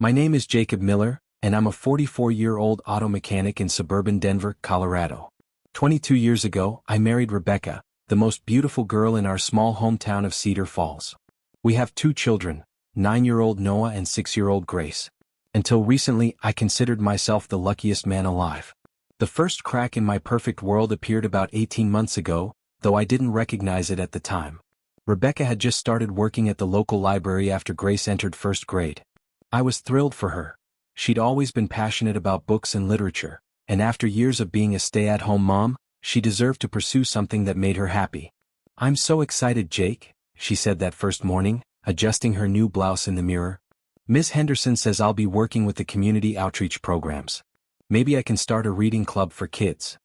My name is Jacob Miller, and I'm a 44-year-old auto mechanic in suburban Denver, Colorado. 22 years ago, I married Rebecca, the most beautiful girl in our small hometown of Cedar Falls. We have 2 children, 9-year-old Noah and 6-year-old Grace. Until recently, I considered myself the luckiest man alive. The first crack in my perfect world appeared about 18 months ago, though I didn't recognize it at the time. Rebecca had just started working at the local library after Grace entered 1st grade. I was thrilled for her. She'd always been passionate about books and literature, and after years of being a stay-at-home mom, she deserved to pursue something that made her happy. "I'm so excited, Jake," she said that first morning, adjusting her new blouse in the mirror. "Miss Henderson says I'll be working with the community outreach programs. Maybe I can start a reading club for kids."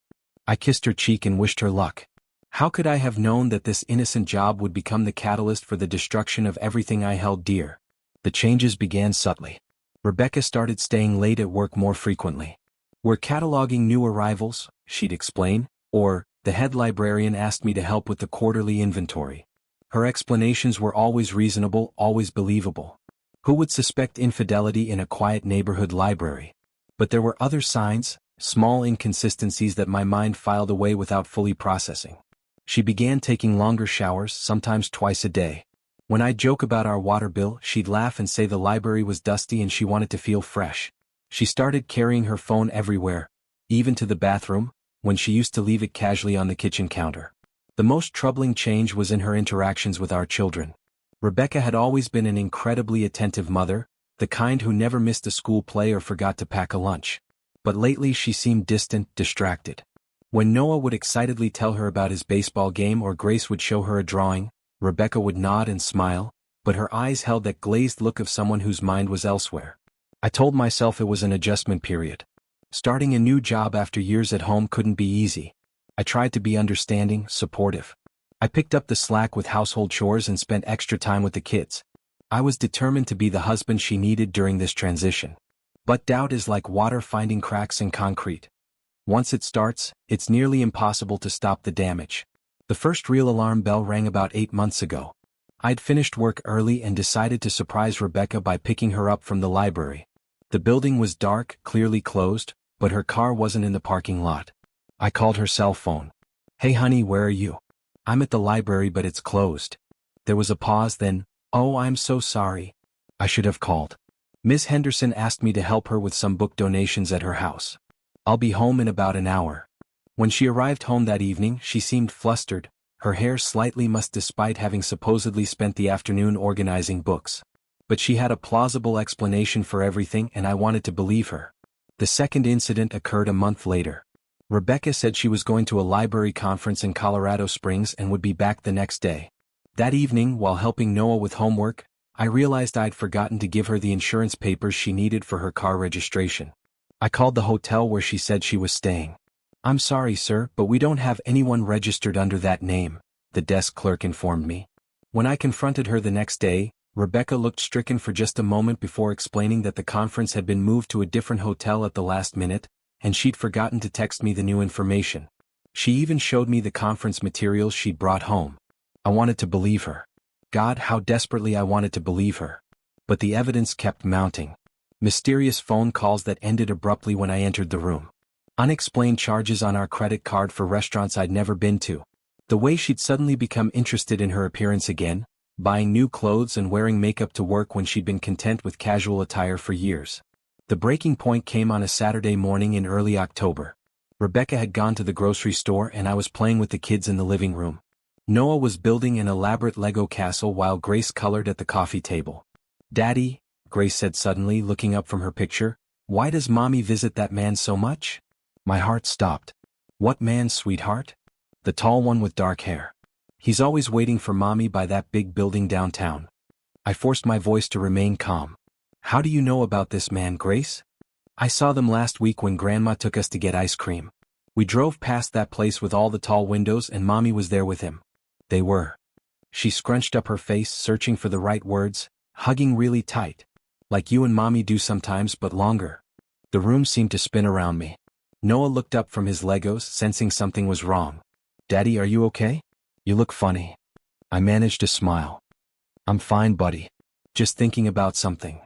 I kissed her cheek and wished her luck. How could I have known that this innocent job would become the catalyst for the destruction of everything I held dear? The changes began subtly. Rebecca started staying late at work more frequently. "We're cataloging new arrivals," she'd explain, or, "the head librarian asked me to help with the quarterly inventory." Her explanations were always reasonable, always believable. Who would suspect infidelity in a quiet neighborhood library? But there were other signs, small inconsistencies that my mind filed away without fully processing. She began taking longer showers, sometimes twice a day. When I'd joke about our water bill, she'd laugh and say the library was dusty and she wanted to feel fresh. She started carrying her phone everywhere, even to the bathroom, when she used to leave it casually on the kitchen counter. The most troubling change was in her interactions with our children. Rebecca had always been an incredibly attentive mother, the kind who never missed a school play or forgot to pack a lunch. But lately she seemed distant, distracted. When Noah would excitedly tell her about his baseball game or Grace would show her a drawing, Rebecca would nod and smile, but her eyes held that glazed look of someone whose mind was elsewhere. I told myself it was an adjustment period. Starting a new job after years at home couldn't be easy. I tried to be understanding, supportive. I picked up the slack with household chores and spent extra time with the kids. I was determined to be the husband she needed during this transition. But doubt is like water finding cracks in concrete. Once it starts, it's nearly impossible to stop the damage. The first real alarm bell rang about 8 months ago. I'd finished work early and decided to surprise Rebecca by picking her up from the library. The building was dark, clearly closed, but her car wasn't in the parking lot. I called her cell phone. "Hey honey, where are you?" "I'm at the library but it's closed." There was a pause, then, "Oh, I'm so sorry. I should have called. Miss Henderson asked me to help her with some book donations at her house. I'll be home in about an hour." When she arrived home that evening, she seemed flustered, her hair slightly mussed despite having supposedly spent the afternoon organizing books. But she had a plausible explanation for everything and I wanted to believe her. The second incident occurred a month later. Rebecca said she was going to a library conference in Colorado Springs and would be back the next day. That evening, while helping Noah with homework, I realized I'd forgotten to give her the insurance papers she needed for her car registration. I called the hotel where she said she was staying. "I'm sorry, sir, but we don't have anyone registered under that name," the desk clerk informed me. When I confronted her the next day, Rebecca looked stricken for just a moment before explaining that the conference had been moved to a different hotel at the last minute, and she'd forgotten to text me the new information. She even showed me the conference materials she'd brought home. I wanted to believe her. God, how desperately I wanted to believe her. But the evidence kept mounting. Mysterious phone calls that ended abruptly when I entered the room. Unexplained charges on our credit card for restaurants I'd never been to. The way she'd suddenly become interested in her appearance again, buying new clothes and wearing makeup to work when she'd been content with casual attire for years. The breaking point came on a Saturday morning in early October. Rebecca had gone to the grocery store and I was playing with the kids in the living room. Noah was building an elaborate Lego castle while Grace colored at the coffee table. "Daddy," Grace said suddenly, looking up from her picture, "why does Mommy visit that man so much?" My heart stopped. "What man, sweetheart?" "The tall one with dark hair. He's always waiting for Mommy by that big building downtown." I forced my voice to remain calm. "How do you know about this man, Grace?" "I saw them last week when Grandma took us to get ice cream. We drove past that place with all the tall windows and Mommy was there with him." "They were." She scrunched up her face, searching for the right words, hugging really tight. "Like you and Mommy do sometimes, but longer." The room seemed to spin around me. Noah looked up from his Legos, sensing something was wrong. "Daddy, are you okay? You look funny." I managed to smile. "I'm fine, buddy. Just thinking about something."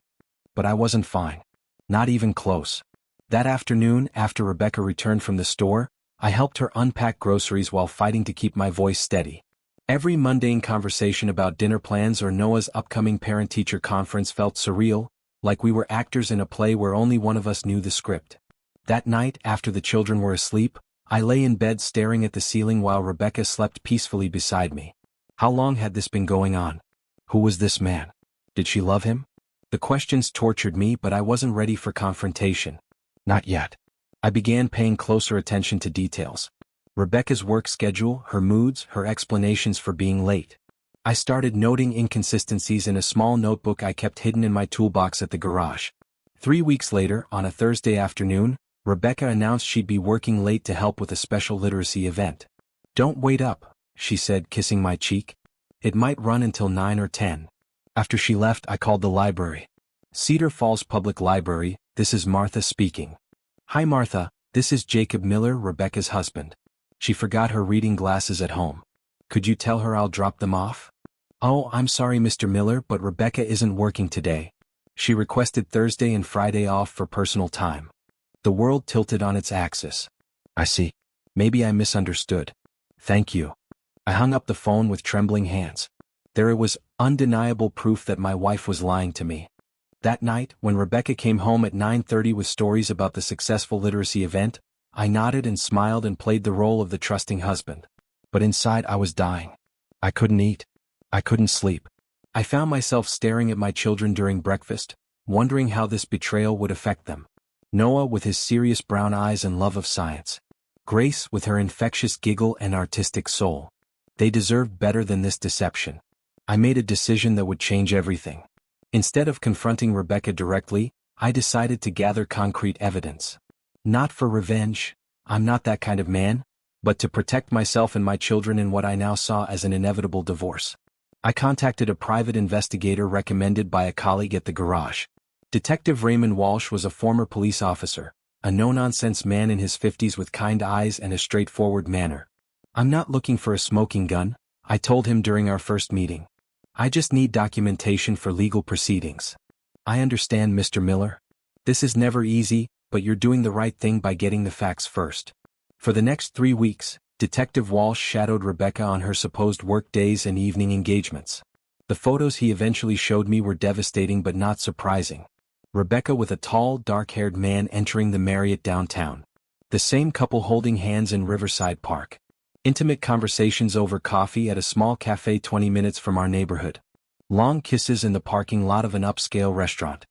But I wasn't fine. Not even close. That afternoon, after Rebecca returned from the store, I helped her unpack groceries while fighting to keep my voice steady. Every mundane conversation about dinner plans or Noah's upcoming parent-teacher conference felt surreal, like we were actors in a play where only one of us knew the script. That night, after the children were asleep, I lay in bed staring at the ceiling while Rebecca slept peacefully beside me. How long had this been going on? Who was this man? Did she love him? The questions tortured me, but I wasn't ready for confrontation. Not yet. I began paying closer attention to details. Rebecca's work schedule, her moods, her explanations for being late. I started noting inconsistencies in a small notebook I kept hidden in my toolbox at the garage. 3 weeks later, on a Thursday afternoon, Rebecca announced she'd be working late to help with a special literacy event. "Don't wait up," she said, kissing my cheek. "It might run until 9 or 10. After she left, I called the library. "Cedar Falls Public Library, this is Martha speaking." "Hi Martha, this is Jacob Miller, Rebecca's husband. She forgot her reading glasses at home. Could you tell her I'll drop them off?" "Oh, I'm sorry Mr. Miller, but Rebecca isn't working today. She requested Thursday and Friday off for personal time." The world tilted on its axis. "I see. Maybe I misunderstood. Thank you." I hung up the phone with trembling hands. There it was, undeniable proof that my wife was lying to me. That night, when Rebecca came home at 9:30 with stories about the successful literacy event, I nodded and smiled and played the role of the trusting husband. But inside I was dying. I couldn't eat. I couldn't sleep. I found myself staring at my children during breakfast, wondering how this betrayal would affect them. Noah with his serious brown eyes and love of science. Grace with her infectious giggle and artistic soul. They deserved better than this deception. I made a decision that would change everything. Instead of confronting Rebecca directly, I decided to gather concrete evidence. Not for revenge, I'm not that kind of man, but to protect myself and my children in what I now saw as an inevitable divorce. I contacted a private investigator recommended by a colleague at the garage. Detective Raymond Walsh was a former police officer, a no-nonsense man in his 50s with kind eyes and a straightforward manner. "I'm not looking for a smoking gun," I told him during our first meeting. "I just need documentation for legal proceedings." "I understand, Mr. Miller. This is never easy, but you're doing the right thing by getting the facts first." For the next 3 weeks, Detective Walsh shadowed Rebecca on her supposed work days and evening engagements. The photos he eventually showed me were devastating but not surprising. Rebecca with a tall, dark-haired man entering the Marriott downtown. The same couple holding hands in Riverside Park. Intimate conversations over coffee at a small cafe 20 minutes from our neighborhood. Long kisses in the parking lot of an upscale restaurant.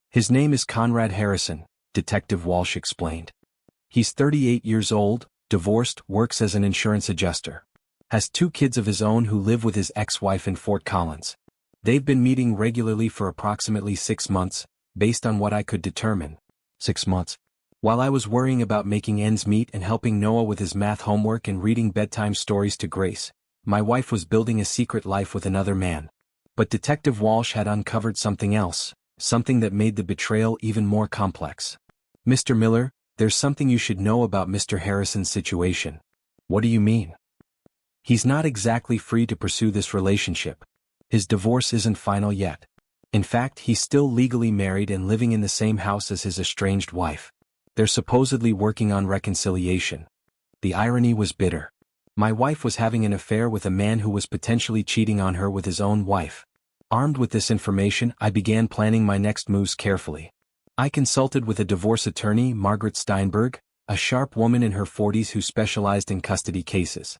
"His name is Conrad Harrison," Detective Walsh explained. "He's 38 years old, divorced, works as an insurance adjuster. Has 2 kids of his own who live with his ex-wife in Fort Collins. They've been meeting regularly for approximately 6 months, based on what I could determine. 6 months. While I was worrying about making ends meet and helping Noah with his math homework and reading bedtime stories to Grace, my wife was building a secret life with another man. But Detective Walsh had uncovered something else, something that made the betrayal even more complex. "Mr. Miller, there's something you should know about Mr. Harrison's situation." "What do you mean?" "He's not exactly free to pursue this relationship. His divorce isn't final yet. In fact, he's still legally married and living in the same house as his estranged wife. They're supposedly working on reconciliation." The irony was bitter. My wife was having an affair with a man who was potentially cheating on her with his own wife. Armed with this information, I began planning my next moves carefully. I consulted with a divorce attorney, Margaret Steinberg, a sharp woman in her 40s who specialized in custody cases.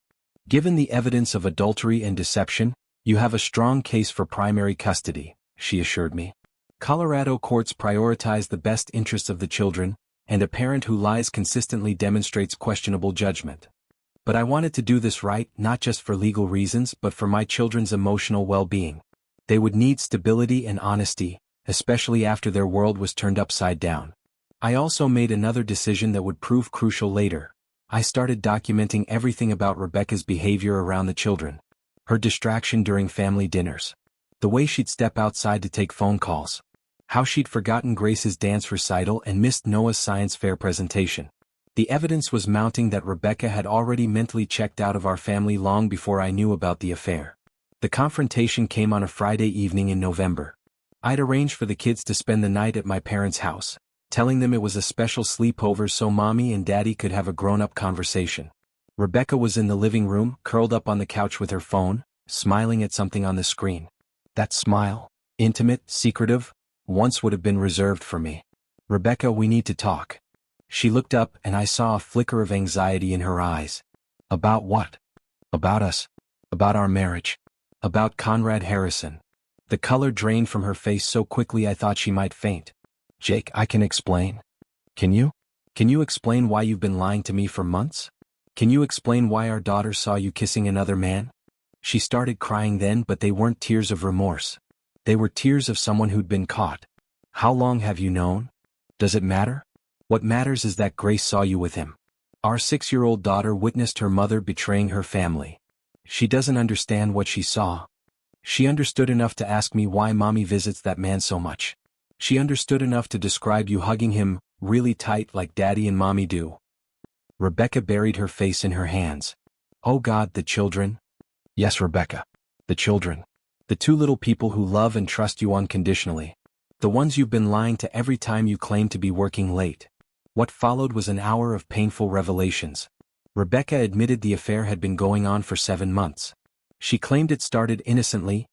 "Given the evidence of adultery and deception, you have a strong case for primary custody," she assured me. "Colorado courts prioritize the best interests of the children, and a parent who lies consistently demonstrates questionable judgment. But I wanted to do this right, not just for legal reasons but for my children's emotional well-being. They would need stability and honesty, especially after their world was turned upside down. I also made another decision that would prove crucial later. I started documenting everything about Rebecca's behavior around the children. Her distraction during family dinners. The way she'd step outside to take phone calls. How she'd forgotten Grace's dance recital and missed Noah's science fair presentation. The evidence was mounting that Rebecca had already mentally checked out of our family long before I knew about the affair. The confrontation came on a Friday evening in November. I'd arranged for the kids to spend the night at my parents' house, telling them it was a special sleepover so Mommy and Daddy could have a grown-up conversation. Rebecca was in the living room, curled up on the couch with her phone, smiling at something on the screen. That smile, intimate, secretive, once would have been reserved for me. "Rebecca, we need to talk." She looked up and I saw a flicker of anxiety in her eyes. "About what?" "About us. About our marriage. About Conrad Harrison." The color drained from her face so quickly I thought she might faint. "Jake, I can explain." "Can you? Can you explain why you've been lying to me for months? Can you explain why our daughter saw you kissing another man?" She started crying then, but they weren't tears of remorse. They were tears of someone who'd been caught. "How long have you known? Does it matter? What matters is that Grace saw you with him. Our 6-year-old daughter witnessed her mother betraying her family. She doesn't understand what she saw. She understood enough to ask me why Mommy visits that man so much. She understood enough to describe you hugging him, really tight like Daddy and Mommy do." Rebecca buried her face in her hands. "Oh God, the children?" "Yes, Rebecca. The children. The 2 little people who love and trust you unconditionally. The ones you've been lying to every time you claim to be working late." What followed was an hour of painful revelations. Rebecca admitted the affair had been going on for 7 months. She claimed it started innocently.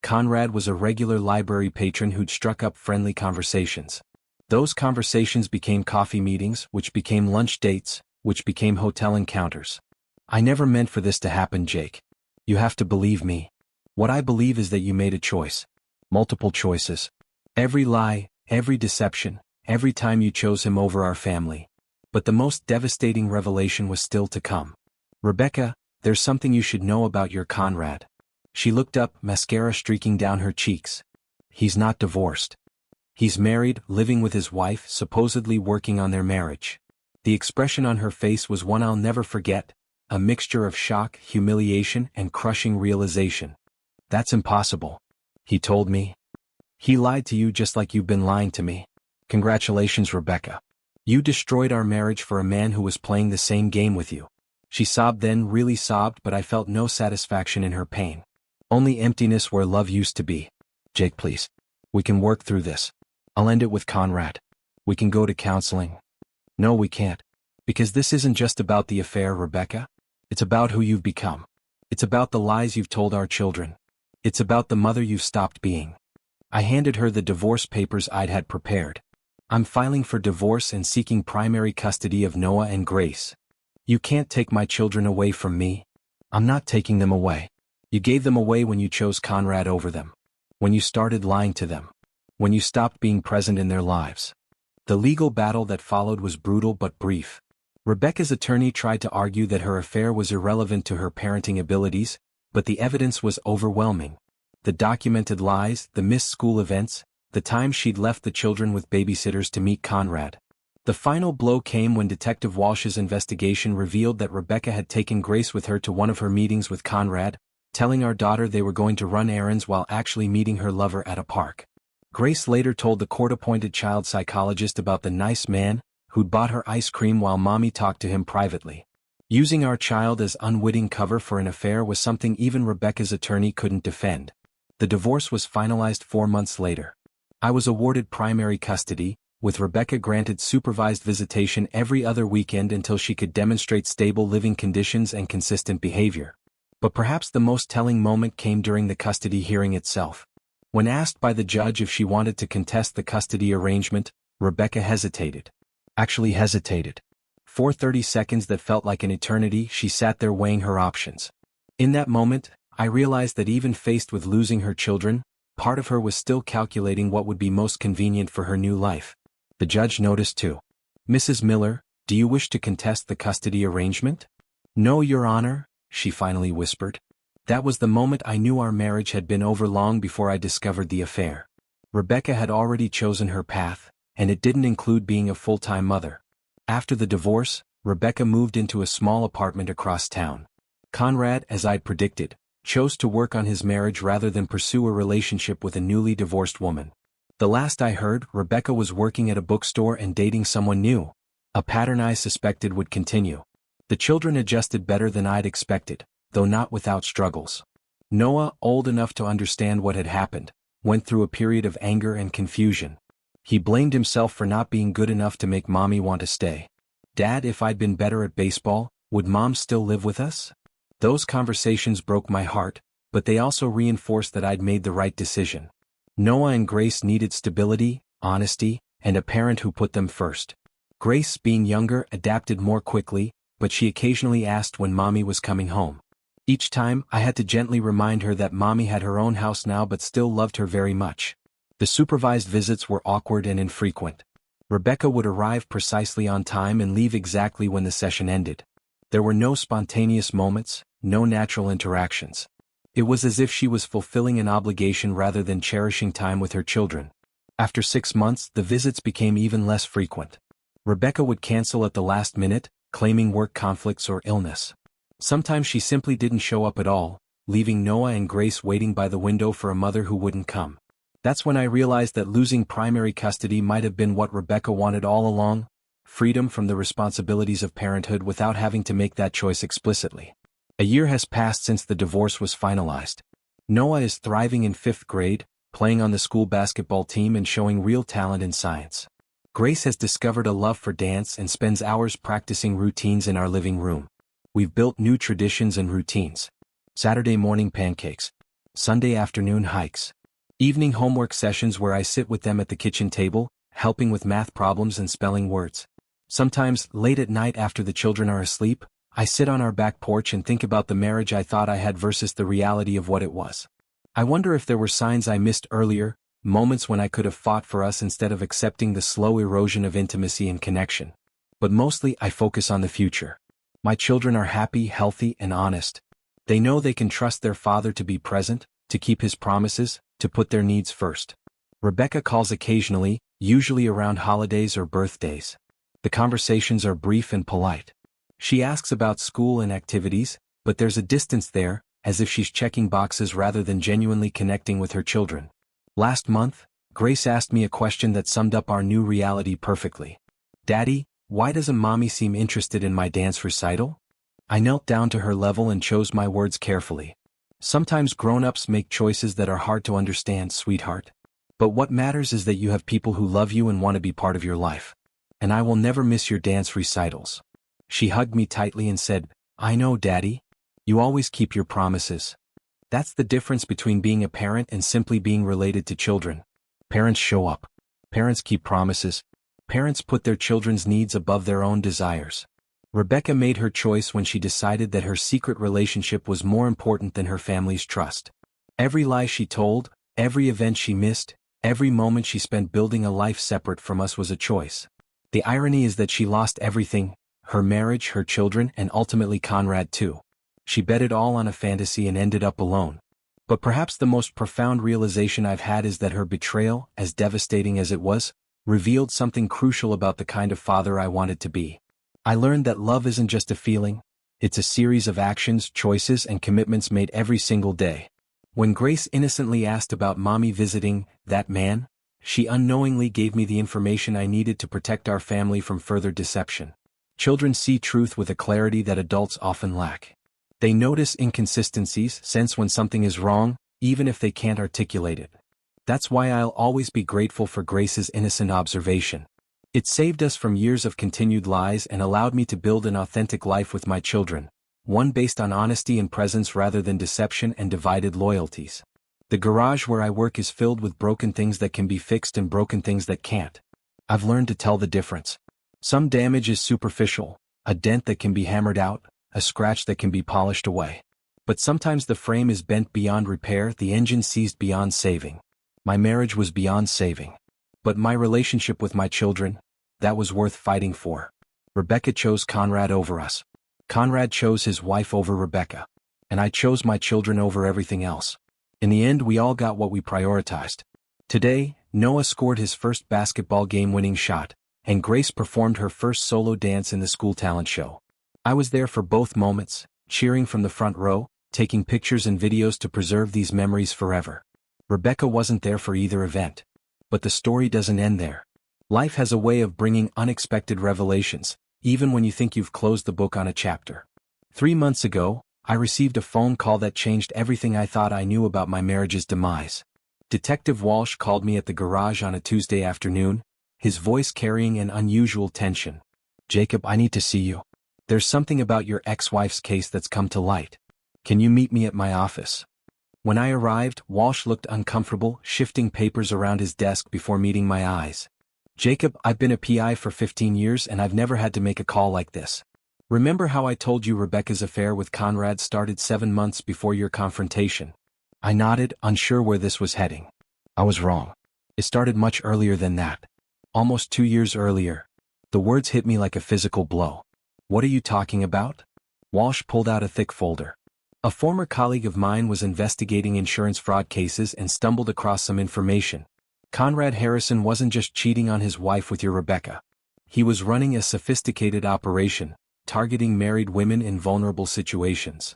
Conrad was a regular library patron who'd struck up friendly conversations. Those conversations became coffee meetings, which became lunch dates, which became hotel encounters. "I never meant for this to happen, Jake. You have to believe me. What I believe is that you made a choice. Multiple choices. Every lie, every deception, every time you chose him over our family. But the most devastating revelation was still to come. Rebecca, there's something you should know about your Conrad." She looked up, mascara streaking down her cheeks. "He's not divorced. He's married, living with his wife, supposedly working on their marriage." The expression on her face was one I'll never forget, a mixture of shock, humiliation, and crushing realization. "That's impossible," he told me. "He lied to you just like you've been lying to me. Congratulations, Rebecca. You destroyed our marriage for a man who was playing the same game with you." She sobbed then, really sobbed, but I felt no satisfaction in her pain. Only emptiness where love used to be. "Jake, please. We can work through this. I'll end it with Conrad. We can go to counseling." "No, we can't. Because this isn't just about the affair, Rebecca. It's about who you've become. It's about the lies you've told our children. It's about the mother you've stopped being." I handed her the divorce papers I'd had prepared. "I'm filing for divorce and seeking primary custody of Noah and Grace. You can't take my children away from me." "I'm not taking them away. You gave them away when you chose Conrad over them. When you started lying to them. When you stopped being present in their lives." The legal battle that followed was brutal but brief. Rebecca's attorney tried to argue that her affair was irrelevant to her parenting abilities, but the evidence was overwhelming. The documented lies, the missed school events, the time she'd left the children with babysitters to meet Conrad. The final blow came when Detective Walsh's investigation revealed that Rebecca had taken Grace with her to one of her meetings with Conrad, telling our daughter they were going to run errands while actually meeting her lover at a park. Grace later told the court-appointed child psychologist about the nice man who'd bought her ice cream while Mommy talked to him privately. Using our child as unwitting cover for an affair was something even Rebecca's attorney couldn't defend. The divorce was finalized 4 months later. I was awarded primary custody, with Rebecca granted supervised visitation every other weekend until she could demonstrate stable living conditions and consistent behavior. But perhaps the most telling moment came during the custody hearing itself. When asked by the judge if she wanted to contest the custody arrangement, Rebecca hesitated. Actually hesitated. For 30 seconds that felt like an eternity, she sat there weighing her options. In that moment, I realized that even faced with losing her children, part of her was still calculating what would be most convenient for her new life. The judge noticed too. "Mrs. Miller, do you wish to contest the custody arrangement?" "No, Your Honor," she finally whispered. That was the moment I knew our marriage had been over long before I discovered the affair. Rebecca had already chosen her path, and it didn't include being a full-time mother. After the divorce, Rebecca moved into a small apartment across town. Conrad, as I'd predicted, chose to work on his marriage rather than pursue a relationship with a newly divorced woman. The last I heard, Rebecca was working at a bookstore and dating someone new, a pattern I suspected would continue. The children adjusted better than I'd expected, though not without struggles. Noah, old enough to understand what had happened, went through a period of anger and confusion. He blamed himself for not being good enough to make Mommy want to stay. Dad, if I'd been better at baseball, would Mom still live with us? Those conversations broke my heart, but they also reinforced that I'd made the right decision. Noah and Grace needed stability, honesty, and a parent who put them first. Grace, being younger, adapted more quickly, but she occasionally asked when Mommy was coming home. Each time, I had to gently remind her that Mommy had her own house now but still loved her very much. The supervised visits were awkward and infrequent. Rebecca would arrive precisely on time and leave exactly when the session ended. There were no spontaneous moments, no natural interactions. It was as if she was fulfilling an obligation rather than cherishing time with her children. After 6 months, the visits became even less frequent. Rebecca would cancel at the last minute, claiming work conflicts or illness. Sometimes she simply didn't show up at all, leaving Noah and Grace waiting by the window for a mother who wouldn't come. That's when I realized that losing primary custody might have been what Rebecca wanted all along: freedom from the responsibilities of parenthood without having to make that choice explicitly. A year has passed since the divorce was finalized. Noah is thriving in 5th grade, playing on the school basketball team and showing real talent in science. Grace has discovered a love for dance and spends hours practicing routines in our living room. We've built new traditions and routines. Saturday morning pancakes. Sunday afternoon hikes. Evening homework sessions where I sit with them at the kitchen table, helping with math problems and spelling words. Sometimes, late at night after the children are asleep, I sit on our back porch and think about the marriage I thought I had versus the reality of what it was. I wonder if there were signs I missed earlier, moments when I could have fought for us instead of accepting the slow erosion of intimacy and connection. But mostly I focus on the future. My children are happy, healthy, and honest. They know they can trust their father to be present, to keep his promises, to put their needs first. Rebecca calls occasionally, usually around holidays or birthdays. The conversations are brief and polite. She asks about school and activities, but there's a distance there, as if she's checking boxes rather than genuinely connecting with her children. Last month, Grace asked me a question that summed up our new reality perfectly. "Daddy, why doesn't Mommy seem interested in my dance recital?" I knelt down to her level and chose my words carefully. "Sometimes grown-ups make choices that are hard to understand, sweetheart. But what matters is that you have people who love you and want to be part of your life. And I will never miss your dance recitals." She hugged me tightly and said, "I know, Daddy. You always keep your promises." That's the difference between being a parent and simply being related to children. Parents show up. Parents keep promises. Parents put their children's needs above their own desires. Rebecca made her choice when she decided that her secret relationship was more important than her family's trust. Every lie she told, every event she missed, every moment she spent building a life separate from us was a choice. The irony is that she lost everything: her marriage, her children, and ultimately Conrad too. She bet it all on a fantasy and ended up alone. But perhaps the most profound realization I've had is that her betrayal, as devastating as it was, revealed something crucial about the kind of father I wanted to be. I learned that love isn't just a feeling, it's a series of actions, choices, and commitments made every single day. When Grace innocently asked about Mommy visiting that man, she unknowingly gave me the information I needed to protect our family from further deception. Children see truth with a clarity that adults often lack. They notice inconsistencies, sense when something is wrong, even if they can't articulate it. That's why I'll always be grateful for Grace's innocent observation. It saved us from years of continued lies and allowed me to build an authentic life with my children, one based on honesty and presence rather than deception and divided loyalties. The garage where I work is filled with broken things that can be fixed and broken things that can't. I've learned to tell the difference. Some damage is superficial, a dent that can be hammered out, a scratch that can be polished away. But sometimes the frame is bent beyond repair, the engine seized beyond saving. My marriage was beyond saving. But my relationship with my children, that was worth fighting for. Rebecca chose Conrad over us. Conrad chose his wife over Rebecca. And I chose my children over everything else. In the end, we all got what we prioritized. Today, Noah scored his first basketball game-winning shot, and Grace performed her first solo dance in the school talent show. I was there for both moments, cheering from the front row, taking pictures and videos to preserve these memories forever. Rebecca wasn't there for either event. But the story doesn't end there. Life has a way of bringing unexpected revelations, even when you think you've closed the book on a chapter. 3 months ago, I received a phone call that changed everything I thought I knew about my marriage's demise. Detective Walsh called me at the garage on a Tuesday afternoon, his voice carrying an unusual tension. "Jacob, I need to see you. There's something about your ex-wife's case that's come to light. Can you meet me at my office?" When I arrived, Walsh looked uncomfortable, shifting papers around his desk before meeting my eyes. "Jacob, I've been a PI for 15 years and I've never had to make a call like this. Remember how I told you Rebecca's affair with Conrad started 7 months before your confrontation?" I nodded, unsure where this was heading. "I was wrong. It started much earlier than that. Almost 2 years earlier." The words hit me like a physical blow. "What are you talking about?" Walsh pulled out a thick folder. "A former colleague of mine was investigating insurance fraud cases and stumbled across some information. Conrad Harrison wasn't just cheating on his wife with your Rebecca. He was running a sophisticated operation, targeting married women in vulnerable situations."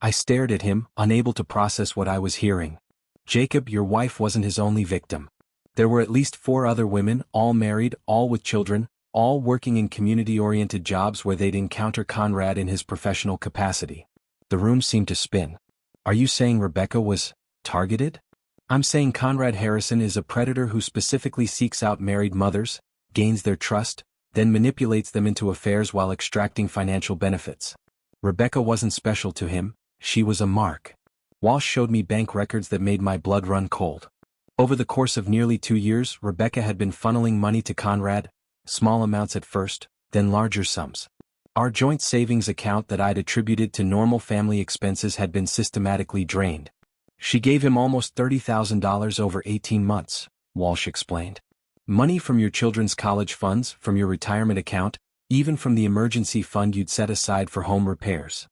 I stared at him, unable to process what I was hearing. "Jacob, your wife wasn't his only victim. There were at least 4 other women, all married, all with children, all working in community-oriented jobs where they'd encounter Conrad in his professional capacity." The room seemed to spin. "Are you saying Rebecca was targeted?" "I'm saying Conrad Harrison is a predator who specifically seeks out married mothers, gains their trust, then manipulates them into affairs while extracting financial benefits. Rebecca wasn't special to him, she was a mark." Walsh showed me bank records that made my blood run cold. Over the course of nearly 2 years, Rebecca had been funneling money to Conrad, small amounts at first, then larger sums. Our joint savings account that I'd attributed to normal family expenses had been systematically drained. "She gave him almost $30,000 over 18 months, Walsh explained. "Money from your children's college funds, from your retirement account, even from the emergency fund you'd set aside for home repairs."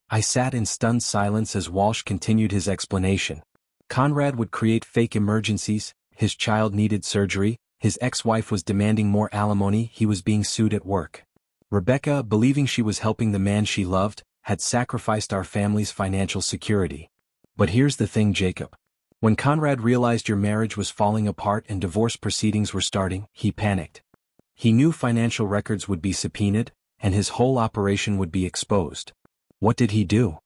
I sat in stunned silence as Walsh continued his explanation. Conrad would create fake emergencies, his child needed surgery, his ex-wife was demanding more alimony, he was being sued at work. Rebecca, believing she was helping the man she loved, had sacrificed our family's financial security. "But here's the thing, Jacob. When Conrad realized your marriage was falling apart and divorce proceedings were starting, he panicked. He knew financial records would be subpoenaed, and his whole operation would be exposed. What did he do?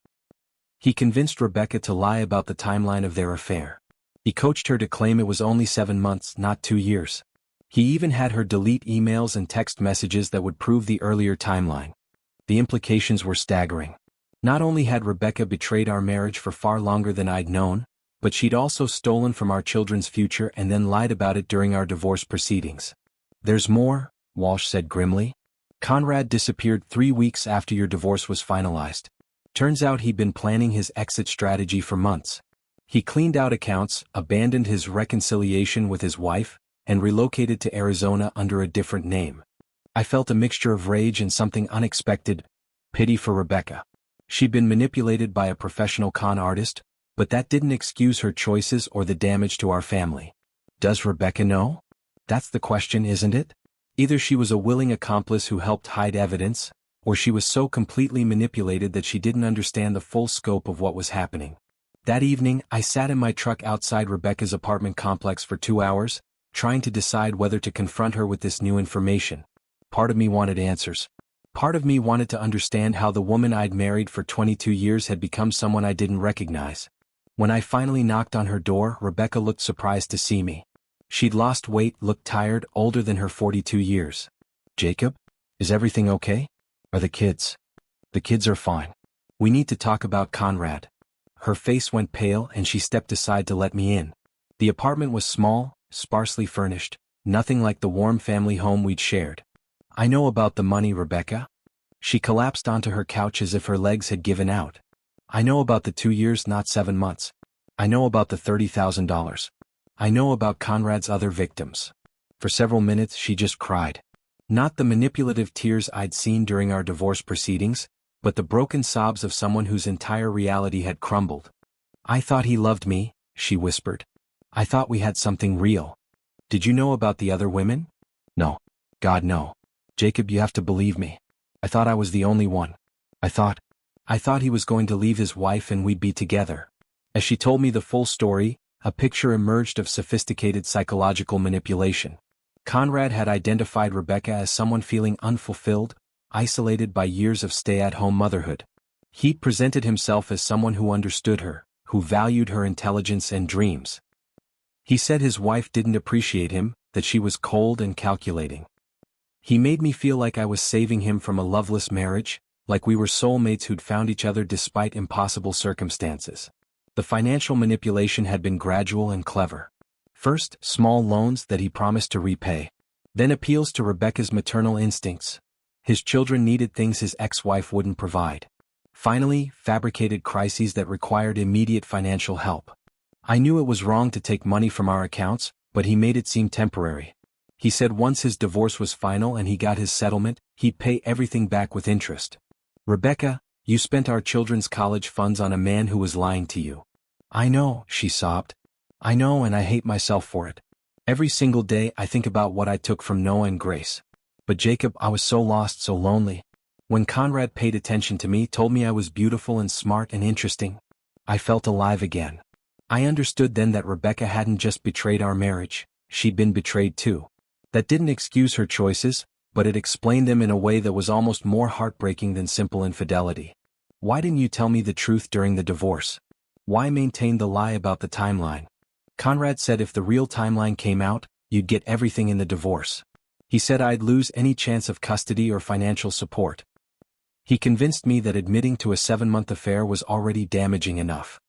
He convinced Rebecca to lie about the timeline of their affair. He coached her to claim it was only 7 months, not 2 years. He even had her delete emails and text messages that would prove the earlier timeline. The implications were staggering. Not only had Rebecca betrayed our marriage for far longer than I'd known, but she'd also stolen from our children's future and then lied about it during our divorce proceedings." "There's more," Walsh said grimly. "Conrad disappeared 3 weeks after your divorce was finalized. Turns out he'd been planning his exit strategy for months. He cleaned out accounts, abandoned his reconciliation with his wife, and relocated to Arizona under a different name." I felt a mixture of rage and something unexpected, pity for Rebecca. She'd been manipulated by a professional con artist, but that didn't excuse her choices or the damage to our family. Does Rebecca know? That's the question, isn't it? Either she was a willing accomplice who helped hide evidence, or she was so completely manipulated that she didn't understand the full scope of what was happening. That evening, I sat in my truck outside Rebecca's apartment complex for 2 hours, trying to decide whether to confront her with this new information. Part of me wanted answers. Part of me wanted to understand how the woman I'd married for 22 years had become someone I didn't recognize. When I finally knocked on her door, Rebecca looked surprised to see me. She'd lost weight, looked tired, older than her 42 years. "Jacob? Is everything okay? Are the kids?" "The kids are fine. We need to talk about Conrad." Her face went pale and she stepped aside to let me in. The apartment was small, sparsely furnished, nothing like the warm family home we'd shared. "I know about the money, Rebecca." She collapsed onto her couch as if her legs had given out. "I know about the 2 years, not 7 months. I know about the $30,000. I know about Conrad's other victims." For several minutes she just cried. Not the manipulative tears I'd seen during our divorce proceedings, but the broken sobs of someone whose entire reality had crumbled. "I thought he loved me," she whispered. "I thought we had something real." "Did you know about the other women?" "No. God, no. Jacob, you have to believe me. I thought I was the only one. I thought he was going to leave his wife and we'd be together." As she told me the full story, a picture emerged of sophisticated psychological manipulation. Conrad had identified Rebecca as someone feeling unfulfilled, isolated by years of stay-at-home motherhood. He presented himself as someone who understood her, who valued her intelligence and dreams. He said his wife didn't appreciate him, that she was cold and calculating. He made me feel like I was saving him from a loveless marriage, like we were soulmates who'd found each other despite impossible circumstances. The financial manipulation had been gradual and clever. First, small loans that he promised to repay. Then appeals to Rebecca's maternal instincts. His children needed things his ex-wife wouldn't provide. Finally, fabricated crises that required immediate financial help. I knew it was wrong to take money from our accounts, but he made it seem temporary. He said once his divorce was final and he got his settlement, he'd pay everything back with interest. "Rebecca, you spent our children's college funds on a man who was lying to you." "I know," she sobbed. "I know, and I hate myself for it. Every single day I think about what I took from Noah and Grace. But Jacob, I was so lost, so lonely. When Conrad paid attention to me, told me I was beautiful and smart and interesting, I felt alive again. I understood then that Rebecca hadn't just betrayed our marriage, she'd been betrayed too. That didn't excuse her choices, but it explained them in a way that was almost more heartbreaking than simple infidelity. Why didn't you tell me the truth during the divorce? Why maintain the lie about the timeline? Conrad said if the real timeline came out, you'd get everything in the divorce. He said I'd lose any chance of custody or financial support. He convinced me that admitting to a 7-month affair was already damaging enough.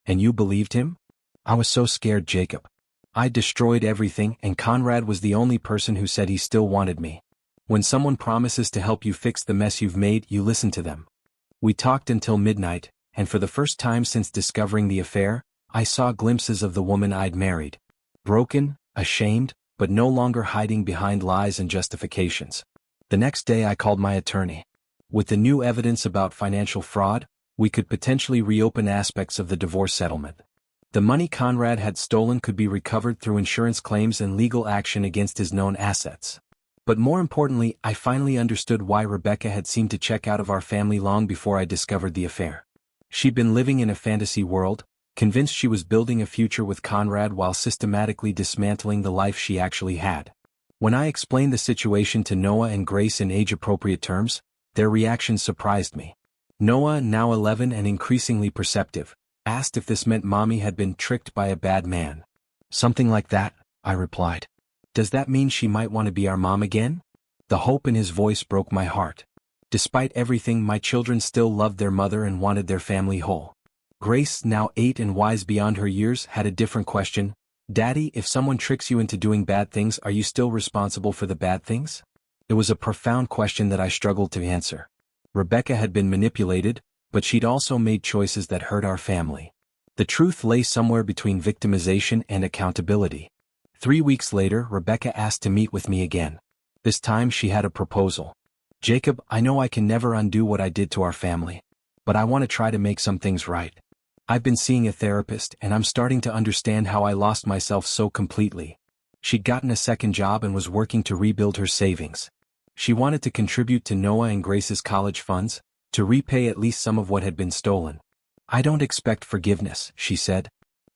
And you believed him? I was so scared, Jacob. I destroyed everything, and Conrad was the only person who said he still wanted me. When someone promises to help you fix the mess you've made, you listen to them. We talked until midnight, and for the first time since discovering the affair, I saw glimpses of the woman I'd married. Broken, ashamed, but no longer hiding behind lies and justifications. The next day I called my attorney. With the new evidence about financial fraud, we could potentially reopen aspects of the divorce settlement. The money Conrad had stolen could be recovered through insurance claims and legal action against his known assets. But more importantly, I finally understood why Rebecca had seemed to check out of our family long before I discovered the affair. She'd been living in a fantasy world, convinced she was building a future with Conrad while systematically dismantling the life she actually had. When I explained the situation to Noah and Grace in age-appropriate terms, their reaction surprised me. Noah, now 11 and increasingly perceptive, asked if this meant Mommy had been tricked by a bad man. "Something like that," I replied. "Does that mean she might want to be our mom again?" The hope in his voice broke my heart. Despite everything, my children still loved their mother and wanted their family whole. Grace, now 8 and wise beyond her years, had a different question. "Daddy, if someone tricks you into doing bad things, are you still responsible for the bad things?" It was a profound question that I struggled to answer. Rebecca had been manipulated, but she'd also made choices that hurt our family. The truth lay somewhere between victimization and accountability. 3 weeks later, Rebecca asked to meet with me again. This time she had a proposal. "Jacob, I know I can never undo what I did to our family, but I want to try to make some things right. I've been seeing a therapist and I'm starting to understand how I lost myself so completely." She'd gotten a second job and was working to rebuild her savings. She wanted to contribute to Noah and Grace's college funds, to repay at least some of what had been stolen. "I don't expect forgiveness," she said.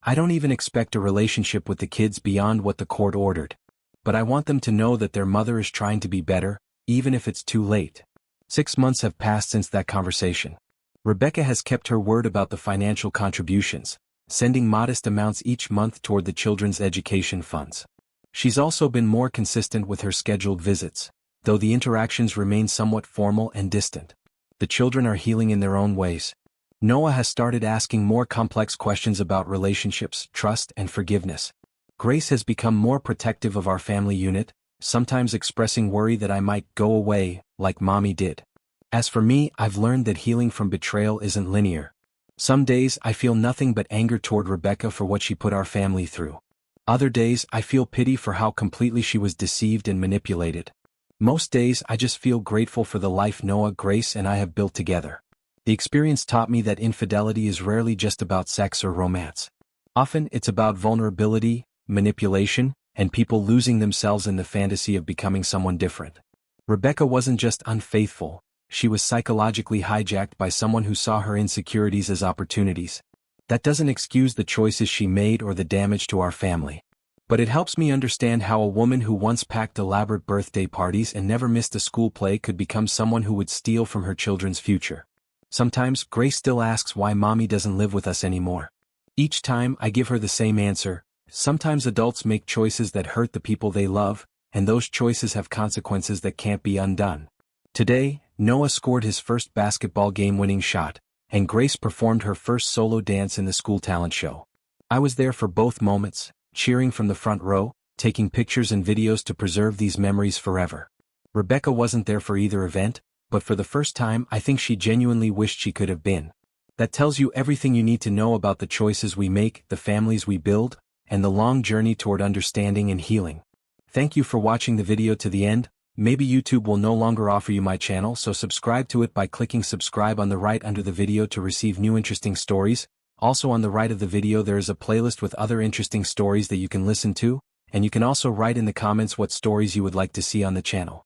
"I don't even expect a relationship with the kids beyond what the court ordered. But I want them to know that their mother is trying to be better, even if it's too late." 6 months have passed since that conversation. Rebecca has kept her word about the financial contributions, sending modest amounts each month toward the children's education funds. She's also been more consistent with her scheduled visits, though the interactions remain somewhat formal and distant. The children are healing in their own ways. Noah has started asking more complex questions about relationships, trust, and forgiveness. Grace has become more protective of our family unit, sometimes expressing worry that I might go away, like Mommy did. As for me, I've learned that healing from betrayal isn't linear. Some days I feel nothing but anger toward Rebecca for what she put our family through. Other days I feel pity for how completely she was deceived and manipulated. Most days I just feel grateful for the life Noah, Grace, and I have built together. The experience taught me that infidelity is rarely just about sex or romance. Often it's about vulnerability, manipulation, and people losing themselves in the fantasy of becoming someone different. Rebecca wasn't just unfaithful, she was psychologically hijacked by someone who saw her insecurities as opportunities. That doesn't excuse the choices she made or the damage to our family. But it helps me understand how a woman who once packed elaborate birthday parties and never missed a school play could become someone who would steal from her children's future. Sometimes Grace still asks why Mommy doesn't live with us anymore. Each time I give her the same answer, Sometimes adults make choices that hurt the people they love, and those choices have consequences that can't be undone. Today, Noah scored his first basketball game-winning shot, and Grace performed her first solo dance in the school talent show. I was there for both moments, cheering from the front row, taking pictures and videos to preserve these memories forever. Rebecca wasn't there for either event, but for the first time I think she genuinely wished she could have been. That tells you everything you need to know about the choices we make, the families we build, and the long journey toward understanding and healing. Thank you for watching the video to the end. Maybe YouTube will no longer offer you my channel, so subscribe to it by clicking subscribe on the right under the video to receive new interesting stories. Also on the right of the video there is a playlist with other interesting stories that you can listen to, and you can also write in the comments what stories you would like to see on the channel.